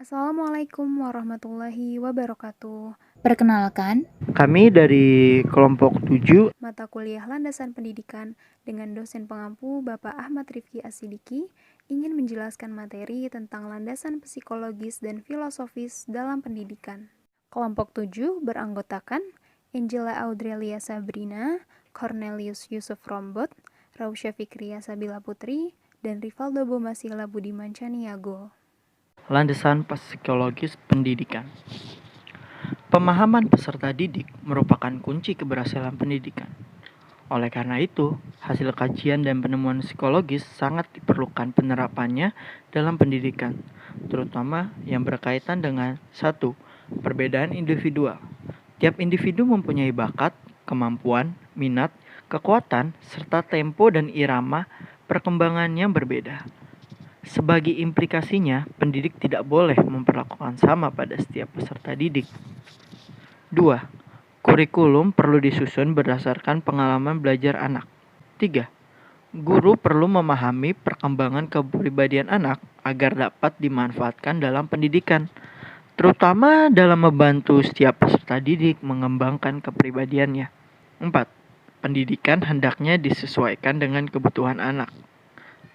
Assalamualaikum warahmatullahi wabarakatuh. Perkenalkan, Kami dari kelompok 7. Mata kuliah Landasan Pendidikan dengan dosen pengampu Bapak Ahmad Rifki Asidiki ingin menjelaskan materi tentang landasan psikologis dan filosofis dalam pendidikan. Kelompok 7 beranggotakan Angela Audrelia Sabrina, Cornelius Yusuf Rombot, Rausya Fikriya Sabila Putri, dan Rivaldo Bomasila Budiman Caniago. Landasan psikologis pendidikan. Pemahaman peserta didik merupakan kunci keberhasilan pendidikan. Oleh karena itu, hasil kajian dan penemuan psikologis sangat diperlukan penerapannya dalam pendidikan, terutama yang berkaitan dengan 1. Perbedaan individual. Tiap individu mempunyai bakat, kemampuan, minat, kekuatan, serta tempo dan irama perkembangan yang berbeda. Sebagai implikasinya, pendidik tidak boleh memperlakukan sama pada setiap peserta didik. 2. Kurikulum perlu disusun berdasarkan pengalaman belajar anak. 3. Guru perlu memahami perkembangan kepribadian anak agar dapat dimanfaatkan dalam pendidikan, terutama dalam membantu setiap peserta didik mengembangkan kepribadiannya. 4. Pendidikan hendaknya disesuaikan dengan kebutuhan anak.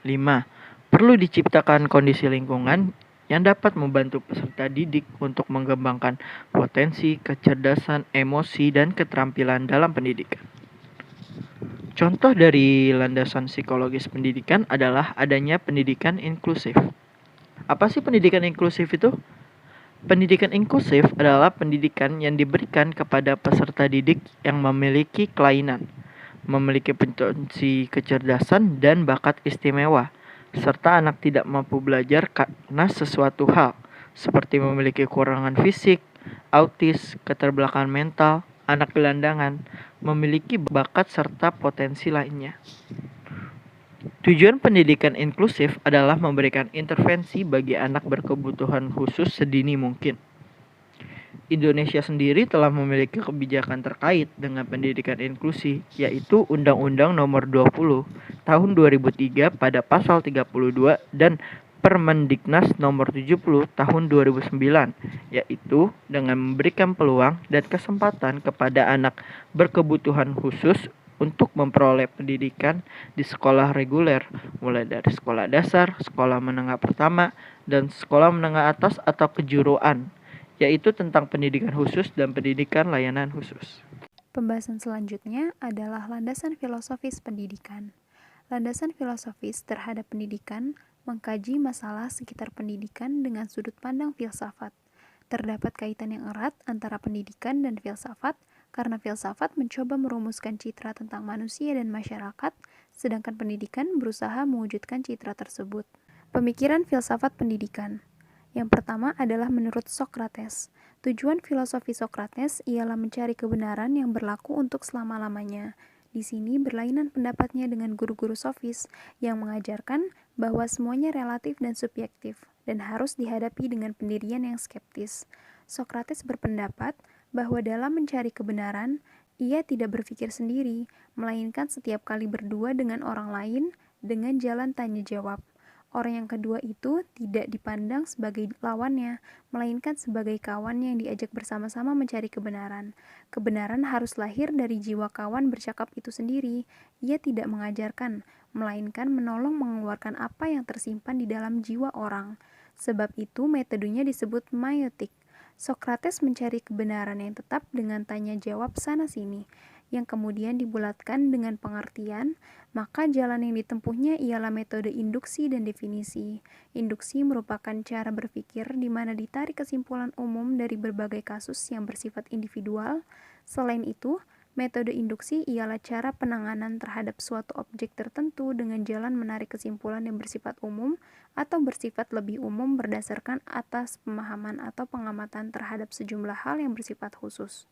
5. Perlu diciptakan kondisi lingkungan yang dapat membantu peserta didik untuk mengembangkan potensi, kecerdasan, emosi, dan keterampilan dalam pendidikan. Contoh dari landasan psikologis pendidikan adalah adanya pendidikan inklusif. Apa sih pendidikan inklusif itu? Pendidikan inklusif adalah pendidikan yang diberikan kepada peserta didik yang memiliki kelainan, memiliki potensi kecerdasan dan bakat istimewa, serta anak tidak mampu belajar karena sesuatu hal, seperti memiliki kekurangan fisik, autis, keterbelakangan mental, anak gelandangan, memiliki bakat serta potensi lainnya. Tujuan pendidikan inklusif adalah memberikan intervensi bagi anak berkebutuhan khusus sedini mungkin. Indonesia sendiri telah memiliki kebijakan terkait dengan pendidikan inklusi, yaitu Undang-Undang Nomor 20 Tahun 2003 pada Pasal 32 dan Permendiknas Nomor 70 Tahun 2009, yaitu dengan memberikan peluang dan kesempatan kepada anak berkebutuhan khusus untuk memperoleh pendidikan di sekolah reguler, mulai dari sekolah dasar, sekolah menengah pertama, dan sekolah menengah atas atau kejuruan, yaitu tentang pendidikan khusus dan pendidikan layanan khusus. Pembahasan selanjutnya adalah landasan filosofis pendidikan. Landasan filosofis terhadap pendidikan mengkaji masalah sekitar pendidikan dengan sudut pandang filsafat. Terdapat kaitan yang erat antara pendidikan dan filsafat karena filsafat mencoba merumuskan citra tentang manusia dan masyarakat, sedangkan pendidikan berusaha mewujudkan citra tersebut. Pemikiran filsafat pendidikan. Yang pertama adalah menurut Sokrates. Tujuan filosofi Sokrates ialah mencari kebenaran yang berlaku untuk selama-lamanya. Di sini berlainan pendapatnya dengan guru-guru sofis yang mengajarkan bahwa semuanya relatif dan subjektif dan harus dihadapi dengan pendirian yang skeptis. Sokrates berpendapat bahwa dalam mencari kebenaran, ia tidak berpikir sendiri, melainkan setiap kali berdua dengan orang lain dengan jalan tanya jawab. Orang yang kedua itu tidak dipandang sebagai lawannya, melainkan sebagai kawan yang diajak bersama-sama mencari kebenaran. Kebenaran harus lahir dari jiwa kawan bercakap itu sendiri. Ia tidak mengajarkan, melainkan menolong mengeluarkan apa yang tersimpan di dalam jiwa orang. Sebab itu metodenya disebut maiotik. Sokrates mencari kebenaran yang tetap dengan tanya jawab sana-sini, yang kemudian dibulatkan dengan pengertian, maka jalan yang ditempuhnya ialah metode induksi dan definisi. Induksi merupakan cara berpikir di mana ditarik kesimpulan umum dari berbagai kasus yang bersifat individual. Selain itu, metode induksi ialah cara penanganan terhadap suatu objek tertentu dengan jalan menarik kesimpulan yang bersifat umum atau bersifat lebih umum berdasarkan atas pemahaman atau pengamatan terhadap sejumlah hal yang bersifat khusus.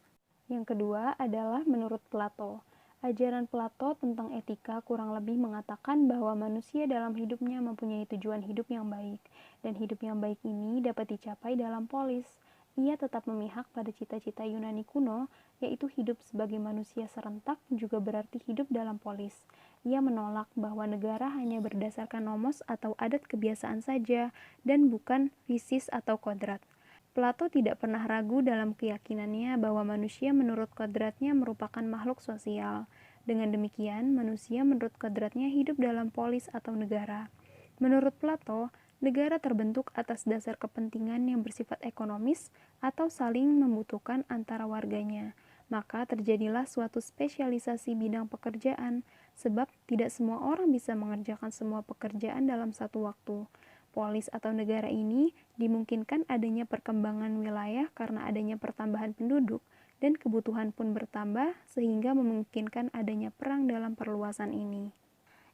Yang kedua adalah menurut Plato. Ajaran Plato tentang etika kurang lebih mengatakan bahwa manusia dalam hidupnya mempunyai tujuan hidup yang baik, dan hidup yang baik ini dapat dicapai dalam polis. Ia tetap memihak pada cita-cita Yunani kuno, yaitu hidup sebagai manusia serentak juga berarti hidup dalam polis. Ia menolak bahwa negara hanya berdasarkan nomos atau adat kebiasaan saja dan bukan fisis atau kodrat. Plato tidak pernah ragu dalam keyakinannya bahwa manusia menurut kodratnya merupakan makhluk sosial. Dengan demikian, manusia menurut kodratnya hidup dalam polis atau negara. Menurut Plato, negara terbentuk atas dasar kepentingan yang bersifat ekonomis atau saling membutuhkan antara warganya. Maka terjadilah suatu spesialisasi bidang pekerjaan, sebab tidak semua orang bisa mengerjakan semua pekerjaan dalam satu waktu. Polis atau negara ini dimungkinkan adanya perkembangan wilayah karena adanya pertambahan penduduk, dan kebutuhan pun bertambah sehingga memungkinkan adanya perang dalam perluasan ini.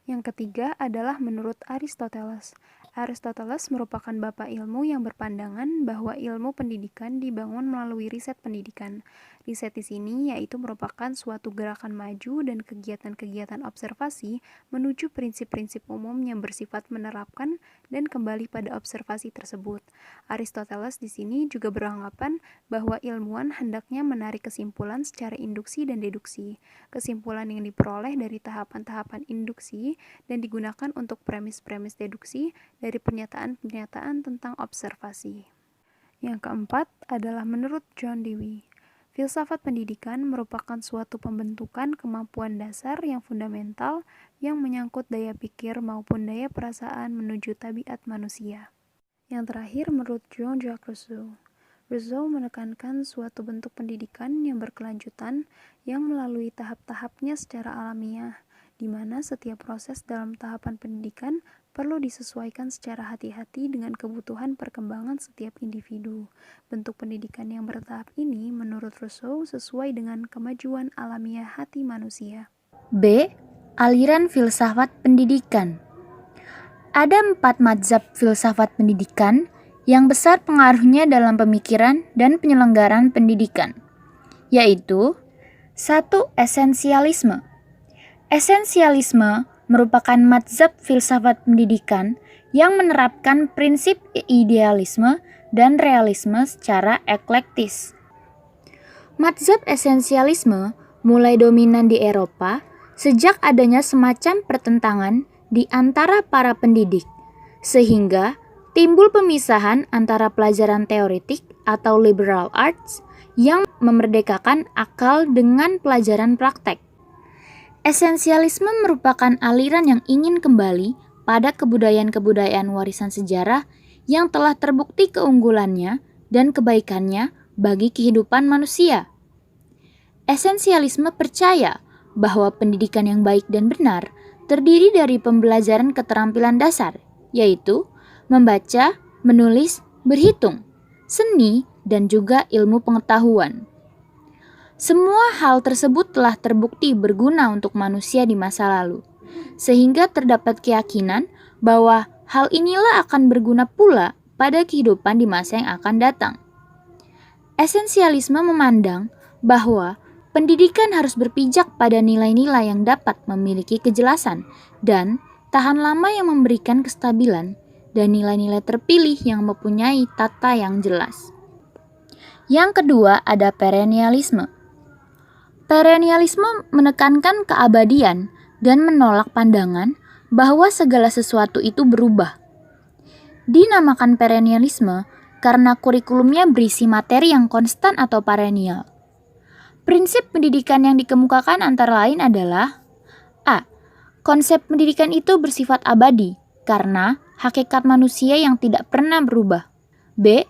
Yang ketiga adalah menurut Aristoteles. Aristoteles merupakan bapa ilmu yang berpandangan bahwa ilmu pendidikan dibangun melalui riset pendidikan. Riset di sini yaitu merupakan suatu gerakan maju dan kegiatan-kegiatan observasi menuju prinsip-prinsip umum yang bersifat menerapkan dan kembali pada observasi tersebut. Aristoteles di sini juga beranggapan bahwa ilmuwan hendaknya menarik kesimpulan secara induksi dan deduksi. Kesimpulan yang diperoleh dari tahapan-tahapan induksi dan digunakan untuk premis-premis deduksi dari pernyataan-pernyataan tentang observasi. Yang keempat adalah menurut John Dewey. Filsafat pendidikan merupakan suatu pembentukan kemampuan dasar yang fundamental yang menyangkut daya pikir maupun daya perasaan menuju tabiat manusia. Yang terakhir menurut Jean-Jacques Rousseau. Rousseau menekankan suatu bentuk pendidikan yang berkelanjutan yang melalui tahap-tahapnya secara alamiah, di mana setiap proses dalam tahapan pendidikan perlu disesuaikan secara hati-hati dengan kebutuhan perkembangan setiap individu. Bentuk pendidikan yang bertahap ini menurut Rousseau sesuai dengan kemajuan alamiah hati manusia. B. Aliran filsafat pendidikan. Ada 4 mazhab filsafat pendidikan yang besar pengaruhnya dalam pemikiran dan penyelenggaraan pendidikan, yaitu 1. Esensialisme. Esensialisme merupakan mazhab filsafat pendidikan yang menerapkan prinsip idealisme dan realisme secara eklektis. Mazhab esensialisme mulai dominan di Eropa sejak adanya semacam pertentangan di antara para pendidik, sehingga timbul pemisahan antara pelajaran teoretik atau liberal arts yang memerdekakan akal dengan pelajaran praktek. Esensialisme merupakan aliran yang ingin kembali pada kebudayaan-kebudayaan warisan sejarah yang telah terbukti keunggulannya dan kebaikannya bagi kehidupan manusia. Esensialisme percaya bahwa pendidikan yang baik dan benar terdiri dari pembelajaran keterampilan dasar, yaitu membaca, menulis, berhitung, seni, dan juga ilmu pengetahuan. Semua hal tersebut telah terbukti berguna untuk manusia di masa lalu, sehingga terdapat keyakinan bahwa hal inilah akan berguna pula pada kehidupan di masa yang akan datang. Esensialisme memandang bahwa pendidikan harus berpijak pada nilai-nilai yang dapat memiliki kejelasan dan tahan lama yang memberikan kestabilan dan nilai-nilai terpilih yang mempunyai tata yang jelas. Yang kedua ada perennialisme. Perennialisme menekankan keabadian dan menolak pandangan bahwa segala sesuatu itu berubah. Dinamakan perennialisme karena kurikulumnya berisi materi yang konstan atau perennial. Prinsip pendidikan yang dikemukakan antara lain adalah A. Konsep pendidikan itu bersifat abadi karena hakikat manusia yang tidak pernah berubah. B.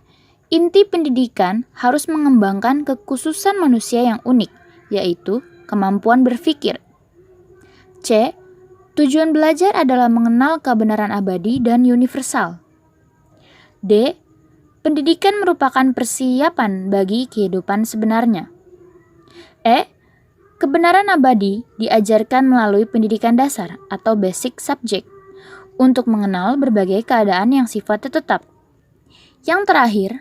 Inti pendidikan harus mengembangkan kekhususan manusia yang unik, yaitu kemampuan berpikir. C. Tujuan belajar adalah mengenal kebenaran abadi dan universal. D. Pendidikan merupakan persiapan bagi kehidupan sebenarnya. E. Kebenaran abadi diajarkan melalui pendidikan dasar atau basic subject untuk mengenal berbagai keadaan yang sifatnya tetap. Yang terakhir,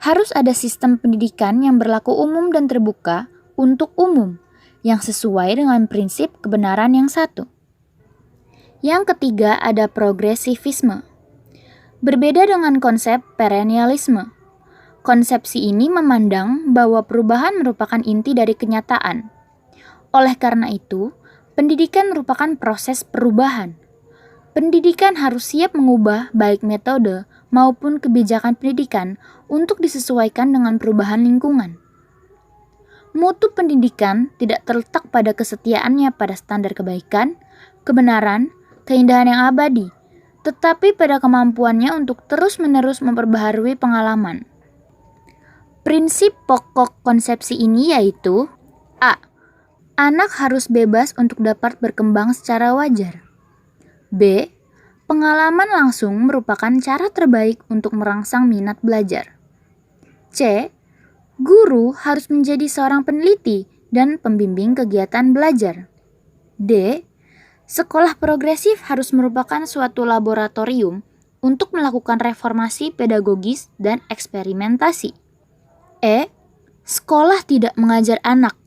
harus ada sistem pendidikan yang berlaku umum dan terbuka untuk umum, yang sesuai dengan prinsip kebenaran yang satu. Yang ketiga ada progresivisme. Berbeda dengan konsep perennialisme. Konsepsi ini memandang bahwa perubahan merupakan inti dari kenyataan. Oleh karena itu, Pendidikan merupakan proses perubahan. Pendidikan harus siap mengubah baik metode maupun kebijakan pendidikan untuk disesuaikan dengan perubahan lingkungan. Mutu pendidikan tidak terletak pada kesetiaannya pada standar kebaikan, kebenaran, keindahan yang abadi, tetapi pada kemampuannya untuk terus-menerus memperbaharui pengalaman. Prinsip pokok konsepsi ini yaitu A. Anak harus bebas untuk dapat berkembang secara wajar. B. Pengalaman langsung merupakan cara terbaik untuk merangsang minat belajar. C. Guru harus menjadi seorang peneliti dan pembimbing kegiatan belajar. D. Sekolah progresif harus merupakan suatu laboratorium untuk melakukan reformasi pedagogis dan eksperimentasi. E. Sekolah tidak mengajar anak,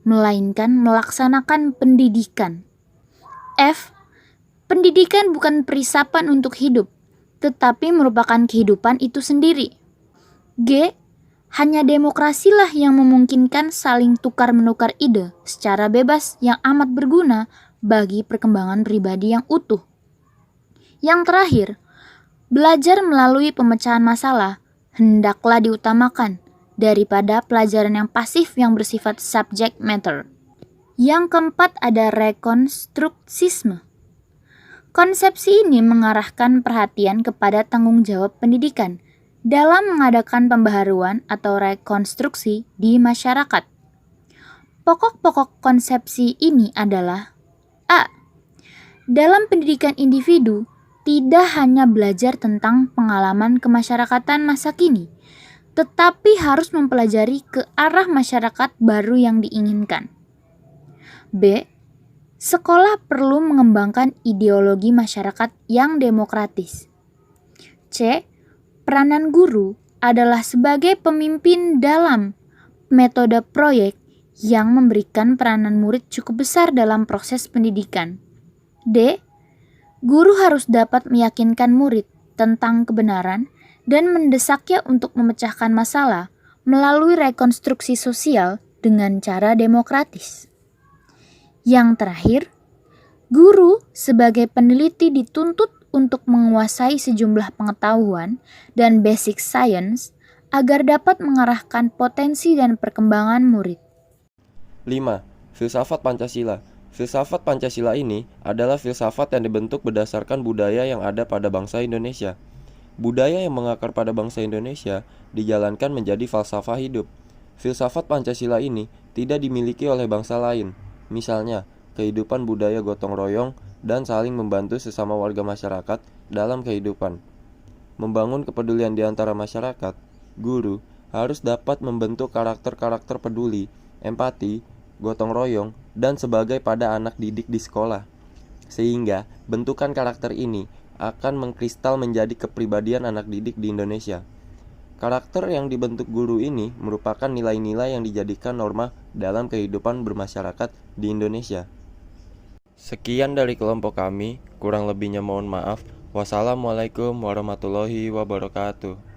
melainkan melaksanakan pendidikan. F. Pendidikan bukan perisapan untuk hidup, tetapi merupakan kehidupan itu sendiri. G. Hanya demokrasilah yang memungkinkan saling tukar-menukar ide secara bebas yang amat berguna bagi perkembangan pribadi yang utuh. Yang terakhir, belajar melalui pemecahan masalah hendaklah diutamakan daripada pelajaran yang pasif yang bersifat subject matter. Yang keempat ada rekonstruksisme. Konsepsi ini mengarahkan perhatian kepada tanggung jawab pendidikan dalam mengadakan pembaharuan atau rekonstruksi di masyarakat. Pokok-pokok konsepsi ini adalah A. Dalam pendidikan individu, tidak hanya belajar tentang pengalaman kemasyarakatan masa kini, tetapi harus mempelajari ke arah masyarakat baru yang diinginkan. B. Sekolah perlu mengembangkan ideologi masyarakat yang demokratis. C. Peranan guru adalah sebagai pemimpin dalam metode proyek yang memberikan peranan murid cukup besar dalam proses pendidikan. D. Guru harus dapat meyakinkan murid tentang kebenaran dan mendesaknya untuk memecahkan masalah melalui rekonstruksi sosial dengan cara demokratis. Yang terakhir, guru sebagai peneliti dituntut untuk menguasai sejumlah pengetahuan dan basic science agar dapat mengarahkan potensi dan perkembangan murid. 5. Filsafat Pancasila. Filsafat Pancasila ini adalah filsafat yang dibentuk berdasarkan budaya yang ada pada bangsa Indonesia. Budaya yang mengakar pada bangsa Indonesia dijalankan menjadi falsafah hidup. Filsafat Pancasila ini tidak dimiliki oleh bangsa lain. Misalnya, kehidupan budaya gotong royong dan saling membantu sesama warga masyarakat dalam kehidupan. Membangun kepedulian di antara masyarakat, guru harus dapat membentuk karakter-karakter peduli, empati, gotong royong, dan sebagai pada anak didik di sekolah. Sehingga bentukan karakter ini akan mengkristal menjadi kepribadian anak didik di Indonesia. Karakter yang dibentuk guru ini merupakan nilai-nilai yang dijadikan norma dalam kehidupan bermasyarakat di Indonesia. Sekian dari kelompok kami, kurang lebihnya mohon maaf. Wassalamualaikum warahmatullahi wabarakatuh.